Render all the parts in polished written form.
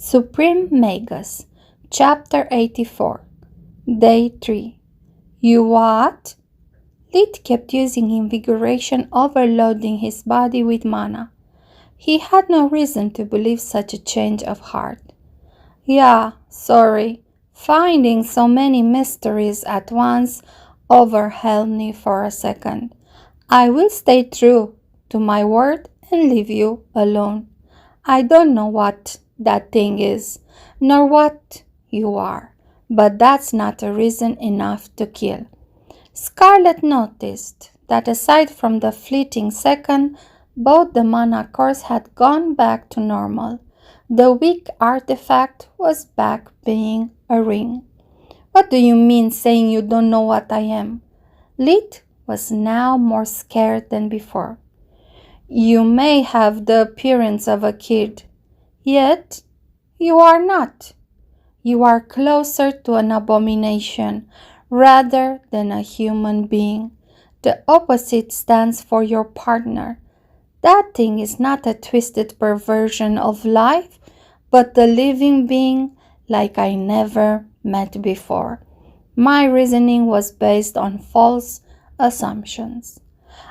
Supreme Magus, Chapter 84, Day 3. You what? Lid kept using invigoration, overloading his body with mana. He had no reason to believe such a change of heart. Yeah, sorry. Finding so many mysteries at once overwhelmed me for a second. I will stay true to my word and leave you alone. I don't know what that thing is, nor what you are, but that's not a reason enough to kill. Scarlet noticed that aside from the fleeting second, both the mana cores had gone back to normal. The weak artifact was back being a ring. What do you mean saying you don't know what I am? Lid was now more scared than before. You may have the appearance of a kid, yet you are not. You are closer to an abomination rather than a human being. The opposite stands for your partner. That thing is not a twisted perversion of life, but the living being like I never met before. My reasoning was based on false assumptions.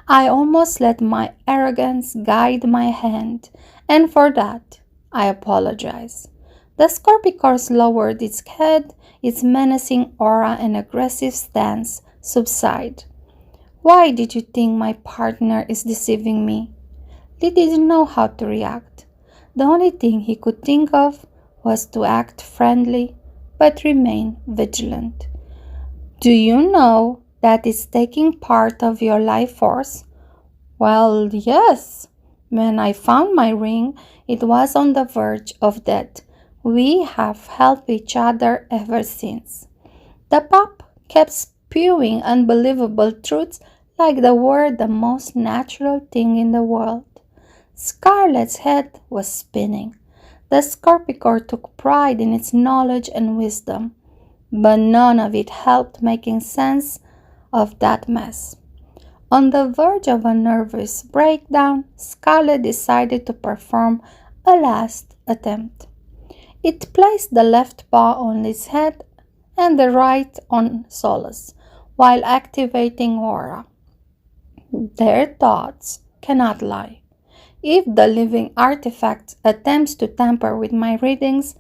I almost let my arrogance guide my hand, and for that I apologize. The Scorpicorse lowered its head, its menacing aura and aggressive stance subside. Why did you think my partner is deceiving me? He didn't know how to react. The only thing he could think of was to act friendly, but remain vigilant. Do you know that it's taking part of your life force? Well, yes. When I found my ring, it was on the verge of death. We have helped each other ever since. The pup kept spewing unbelievable truths like they were the most natural thing in the world. Scarlet's head was spinning. The Scorpicore took pride in its knowledge and wisdom, but none of it helped making sense of that mess. On the verge of a nervous breakdown, Scarlet decided to perform a last attempt. It placed the left paw on its head and the right on Solus, while activating aura. Their thoughts cannot lie. If the living artifact attempts to tamper with my readings,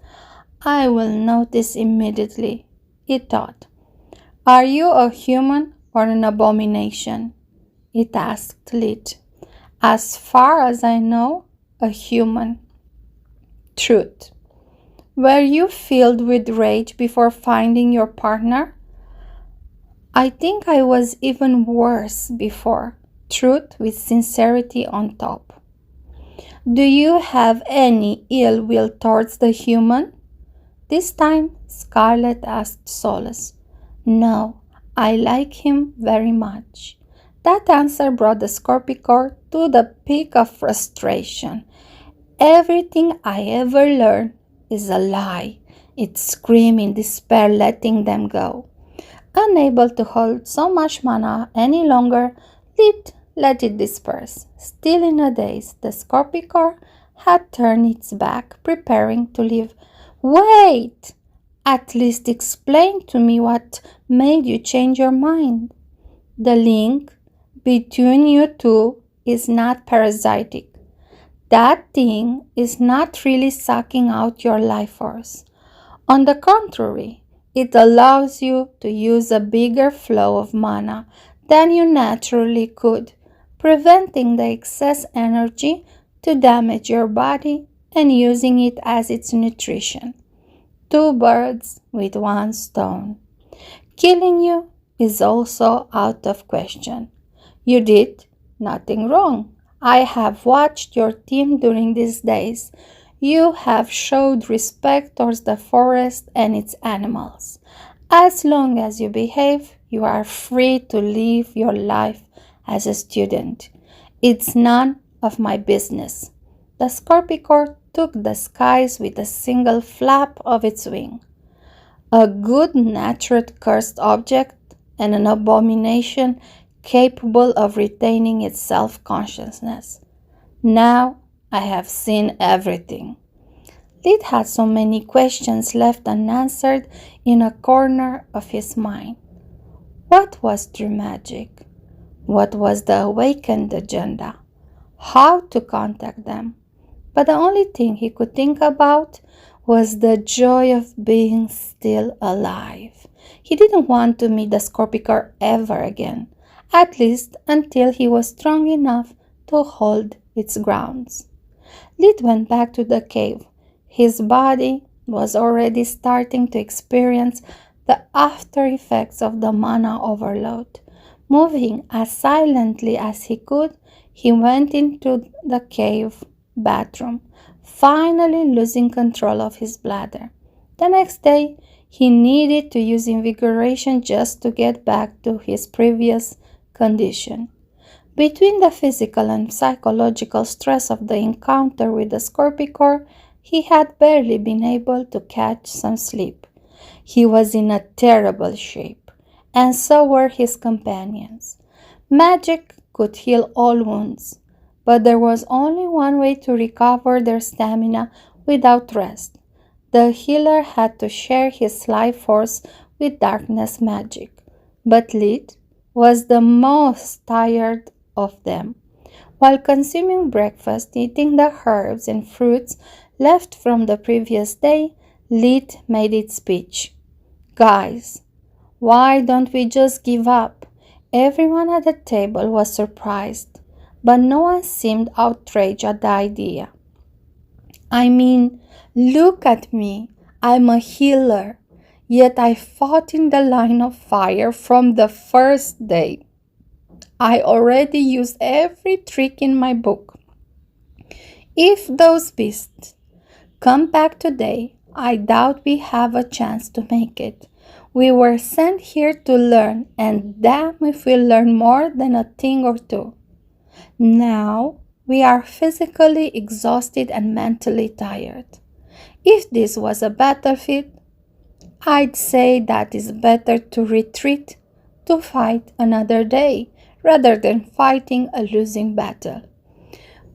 I will notice immediately, it thought. Are you a human or an abomination? It asked Lid. As far as I know, a human. Truth. Were you filled with rage before finding your partner? I think I was even worse before. Truth with sincerity on top. Do you have any ill will towards the human? This time, Scarlet asked Solus. No, I like him very much. That answer brought the Scorpicore to the peak of frustration. Everything I ever learned is a lie. It screamed in despair, letting them go. Unable to hold so much mana any longer, Lid let it disperse. Still in a daze, the Scorpicore had turned its back, preparing to leave. Wait! At least explain to me what made you change your mind. The link between you two is not parasitic. That thing is not really sucking out your life force. On the contrary, it allows you to use a bigger flow of mana than you naturally could, preventing the excess energy to damage your body and using it as its nutrition. 2 birds with 1 stone. Killing you is also out of question. You did nothing wrong. I have watched your team during these days. You have showed respect towards the forest and its animals. As long as you behave, you are free to live your life as a student. It's none of my business. The Scorpicore took the skies with a single flap of its wing. A good-natured cursed object and an abomination capable of retaining its self-consciousness. Now I have seen everything. Lid had so many questions left unanswered in a corner of his mind. What was true magic? What was the awakened agenda? How to contact them? But the only thing he could think about was the joy of being still alive. He didn't want to meet the Scorpicore ever again, at least until he was strong enough to hold its grounds. Lid went back to the cave. His body was already starting to experience the after effects of the mana overload. Moving as silently as he could, he went into the cave bathroom, finally losing control of his bladder. The next day, he needed to use invigoration just to get back to his previous condition. Between the physical and psychological stress of the encounter with the Scorpicore, he had barely been able to catch some sleep. He was in a terrible shape, and so were his companions. Magic could heal all wounds, but there was only one way to recover their stamina without rest. The healer had to share his life force with darkness magic, but Lid was the most tired of them. While consuming breakfast, eating the herbs and fruits left from the previous day, Lid made its speech. Guys, why don't we just give up? Everyone at the table was surprised, but no one seemed outraged at the idea. I mean, look at me. I'm a healer, yet I fought in the line of fire from the first day. I already used every trick in my book. If those beasts come back today, I doubt we have a chance to make it. We were sent here to learn, and damn if we learn more than a thing or two. Now we are physically exhausted and mentally tired. If this was a battlefield, I'd say that it's better to retreat to fight another day rather than fighting a losing battle.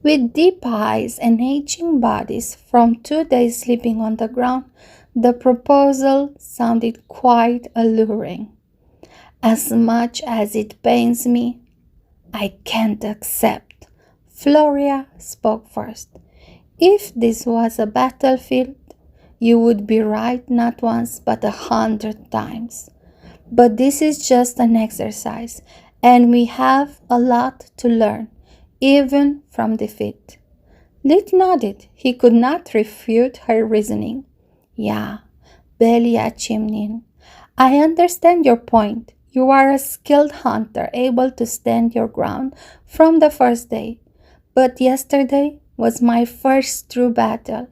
With deep eyes and aging bodies from 2 days sleeping on the ground, the proposal sounded quite alluring. As much as it pains me, I can't accept. Floria spoke first. If this was a battlefield, you would be right not once but 100 times. But this is just an exercise, and we have a lot to learn, even from defeat. Lid nodded. He could not refute her reasoning. Yeah, Belia chimed in. I understand your point. You are a skilled hunter, able to stand your ground from the first day. But yesterday was my first true battle.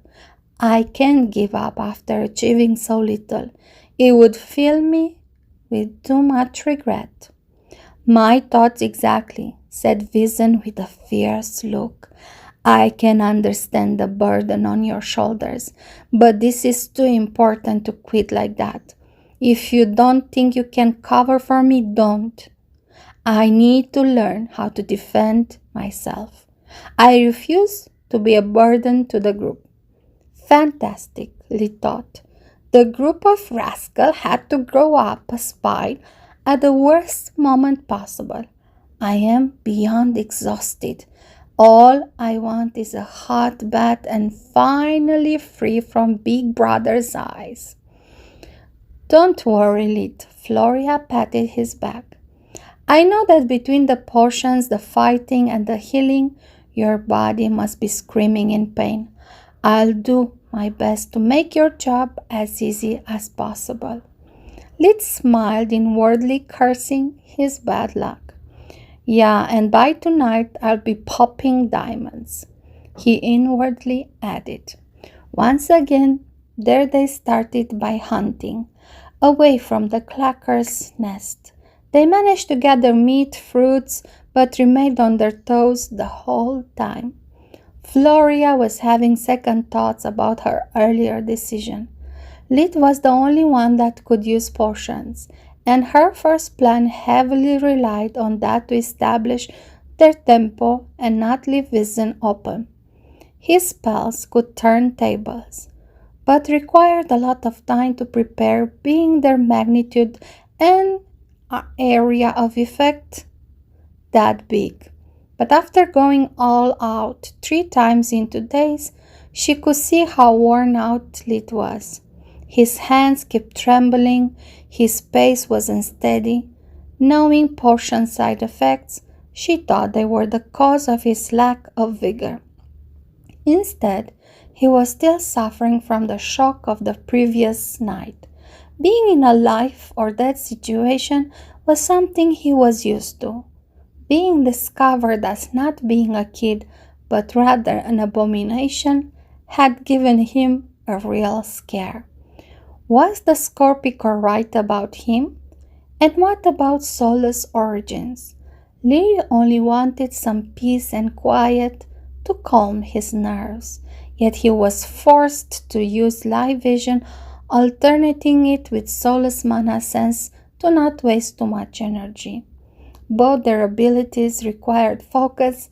I can't give up after achieving so little. It would fill me with too much regret. My thoughts exactly, said Vision with a fierce look. I can understand the burden on your shoulders, but this is too important to quit like that. If you don't think you can cover for me, don't. I need to learn how to defend myself. I refuse to be a burden to the group. Fantastic, Lid thought. The group of rascals had to grow up a spy at the worst moment possible. I am beyond exhausted. All I want is a hot bath and finally free from Big Brother's eyes. Don't worry, Lid. Floria patted his back. I know that between the potions, the fighting, and the healing, your body must be screaming in pain. I'll do my best to make your job as easy as possible. Lid smiled, inwardly cursing his bad luck. Yeah, and by tonight I'll be popping diamonds, he inwardly added. Once again, there they started by hunting, away from the clacker's nest. They managed to gather meat, fruits, but remained on their toes the whole time. Floria was having second thoughts about her earlier decision. Lid was the only one that could use potions, and her first plan heavily relied on that to establish their tempo and not leave Vision open. His spells could turn tables. but required a lot of time to prepare, being their magnitude and area of effect that big. But after going all out 3 times in 2 days, she could see how worn out Lit was. His hands kept trembling, his pace was unsteady. Knowing potion side effects, she thought they were the cause of his lack of vigor. Instead, he was still suffering from the shock of the previous night. Being in a life or death situation was something he was used to. Being discovered as not being a kid, but rather an abomination, had given him a real scare. Was the Scorpicore right about him? And what about Solo's origins? Lee only wanted some peace and quiet to calm his nerves, yet he was forced to use live vision, alternating it with Solo's mana sense to not waste too much energy. Both their abilities required focus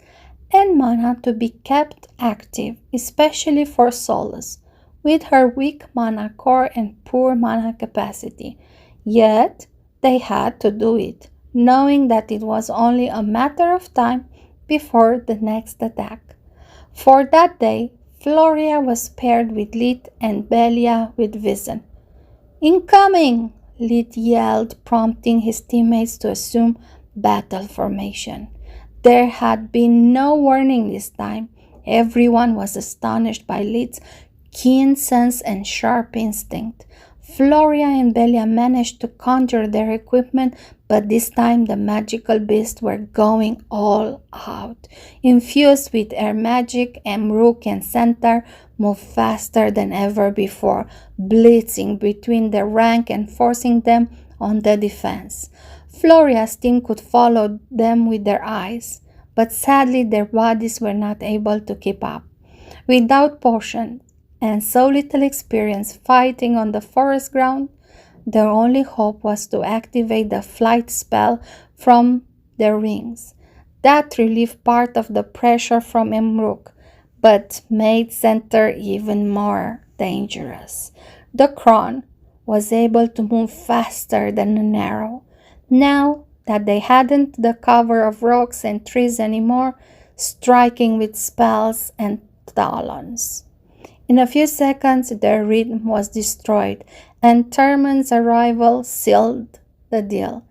and mana to be kept active, especially for Solace, with her weak mana core and poor mana capacity. Yet, they had to do it, knowing that it was only a matter of time before the next attack. For that day, Floria was paired with Lit and Belia with Vision. "Incoming!" Lit yelled, prompting his teammates to assume battle formation. There had been no warning this time. Everyone was astonished by Lit's keen sense and sharp instinct. Floria and Belia managed to conjure their equipment, but this time the magical beasts were going all out. Infused with air magic, Emrook and Centaur moved faster than ever before, blitzing between their rank and forcing them on the defense. Floria's team could follow them with their eyes, but sadly their bodies were not able to keep up. Without potion and so little experience fighting on the forest ground, their only hope was to activate the flight spell from their wings. That relieved part of the pressure from Emrook, but made Centaur even more dangerous. The Kron was able to move faster than an arrow. Now that they hadn't the cover of rocks and trees anymore, striking with spells and talons. In a few seconds, their rhythm was destroyed, and Terman's arrival sealed the deal.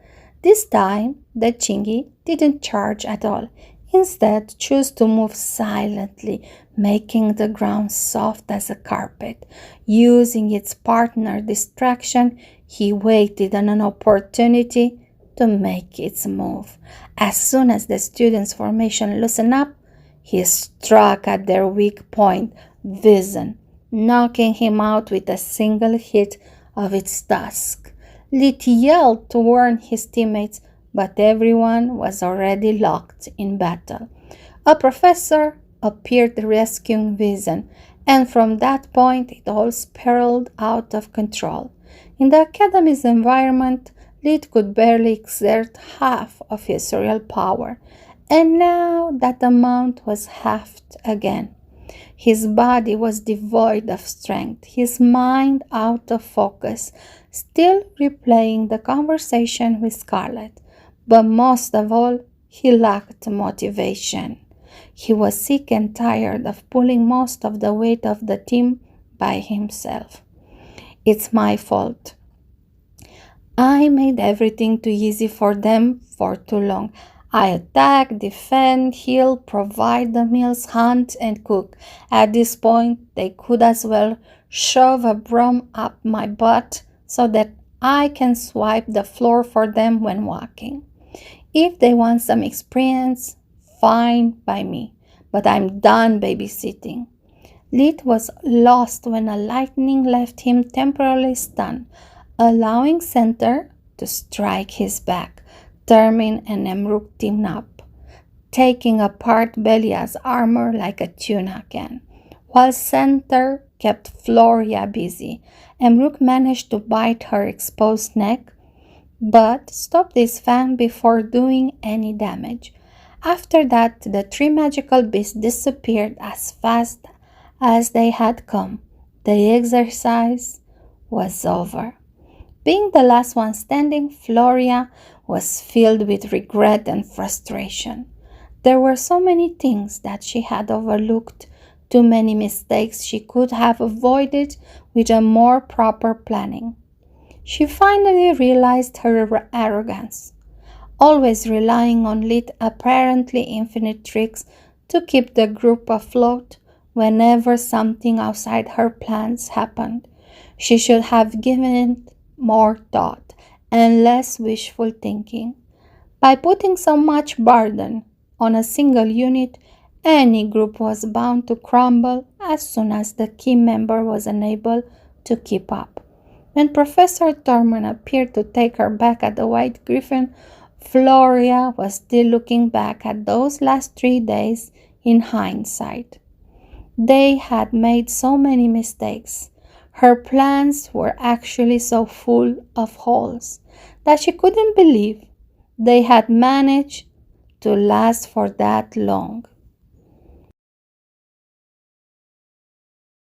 This time, the Chingy didn't charge at all. Instead, chose to move silently, making the ground soft as a carpet. Using its partner distraction, he waited on an opportunity to make its move. As soon as the students' formation loosened up, he struck at their weak point, Vision, knocking him out with a single hit of its tusk. Lit yelled to warn his teammates, but everyone was already locked in battle. A professor appeared rescuing Vision, and from that point it all spiraled out of control. In the Academy's environment, Lit could barely exert half of his real power, and now that amount was halved again. His body was devoid of strength, his mind out of focus, still replaying the conversation with Scarlet. But most of all, he lacked motivation. He was sick and tired of pulling most of the weight of the team by himself. "It's my fault. I made everything too easy for them for too long. I attack, defend, heal, provide the meals, hunt, and cook. At this point, they could as well shove a broom up my butt so that I can swipe the floor for them when walking. If they want some experience, fine by me, but I'm done babysitting." Lit was lost when a lightning left him temporarily stunned, allowing Centaur to strike his back. Termin and Emrook teamed up, taking apart Belia's armor like a tuna can. While Centaur kept Floria busy, Emrook managed to bite her exposed neck, but stopped his fang before doing any damage. After that, the three magical beasts disappeared as fast as they had come, The exercise was over. Being the last one standing, Floria was filled with regret and frustration. There were so many things that she had overlooked, too many mistakes she could have avoided with a more proper planning. She finally realized her arrogance, always relying on apparently infinite tricks to keep the group afloat whenever something outside her plans happened. She should have given it more thought and less wishful thinking. By putting so much burden on a single unit, any group was bound to crumble as soon as the key member was unable to keep up. When Professor Thurman appeared to take her back at the White Griffin, Floria was still looking back at those last 3 days in hindsight. They had made so many mistakes. Her plans were actually so full of holes that she couldn't believe they had managed to last for that long.